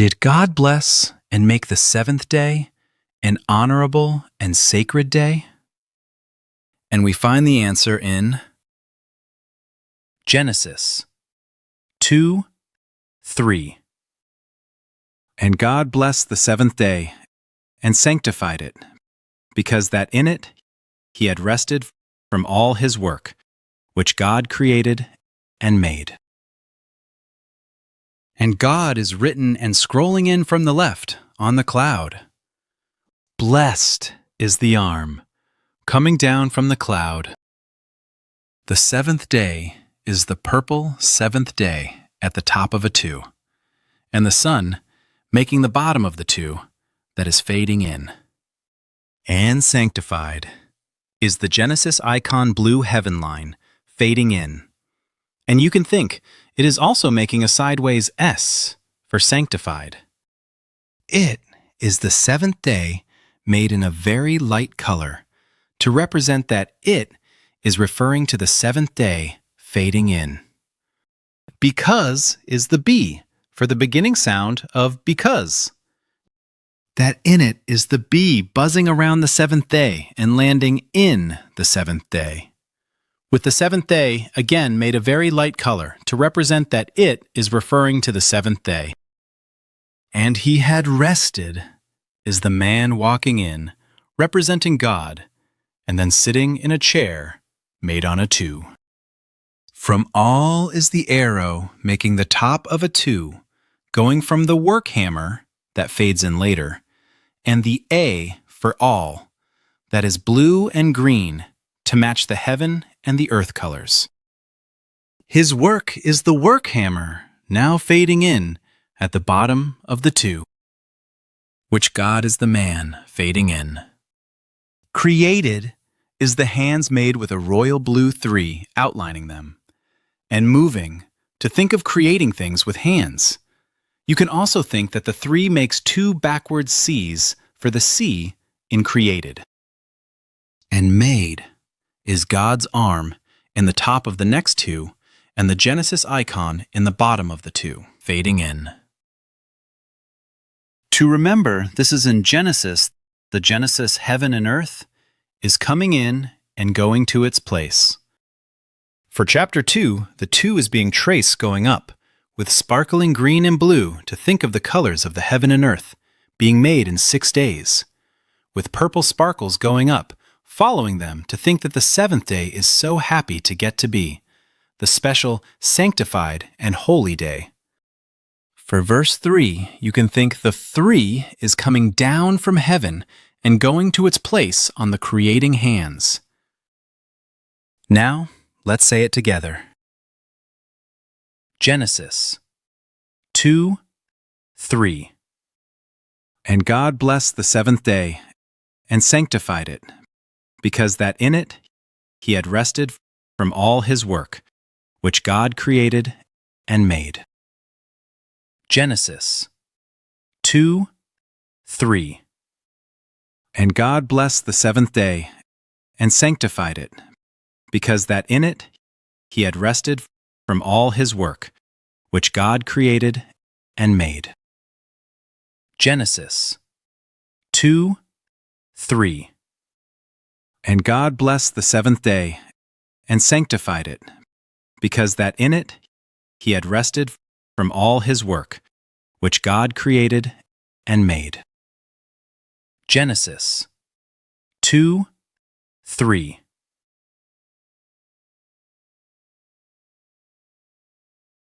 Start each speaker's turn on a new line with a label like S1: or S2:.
S1: Did God bless and make the seventh day an honorable and sacred day? And we find the answer in Genesis 2:3. And God blessed the seventh day and sanctified it, because that in it he had rested from all his work, which God created and made. And God is written and scrolling in from the left on the cloud. Blessed is the arm coming down from the cloud. The seventh day is the purple seventh day at the top of a 2, and the sun making the bottom of the 2 that is fading in. And sanctified is the Genesis icon blue heaven line fading in. And you can think it is also making a sideways S for sanctified. It is the seventh day made in a very light color to represent that it is referring to the seventh day fading in. Because is the B for the beginning sound of because. That in it is the bee buzzing around the seventh day and landing in the seventh day. With the seventh day again made a very light color to represent that it is referring to the seventh day. And he had rested is the man walking in, representing God, and then sitting in a chair made on a 2. From all is the arrow making the top of a 2, going from the work hammer that fades in later, and the A for all, that is blue and green to match the heaven and the earth colors. His work is the work hammer, now fading in at the bottom of the 2, which God is the man fading in. Created is the hands made with a royal blue 3 outlining them, and moving to think of creating things with hands. You can also think that the 3 makes 2 backwards C's for the C in created. And made is God's arm in the top of the next 2 and the Genesis icon in the bottom of the 2, fading in. To remember, this is in Genesis, the Genesis heaven and earth is coming in and going to its place. For chapter 2, the 2 is being traced going up, with sparkling green and blue to think of the colors of the heaven and earth being made in 6 days, with purple sparkles going up, following them to think that the seventh day is so happy to get to be, the special sanctified and holy day. For verse 3, you can think the 3 is coming down from heaven and going to its place on the creating hands. Now, let's say it together. Genesis 2:3. And God blessed the seventh day and sanctified it, because that in it he had rested from all his work, which God created and made. Genesis 2:3. And God blessed the seventh day and sanctified it, because that in it he had rested from all his work, which God created and made. Genesis 2:3. And God blessed the seventh day and sanctified it, because that in it he had rested from all his work, which God created and made. Genesis 2:3.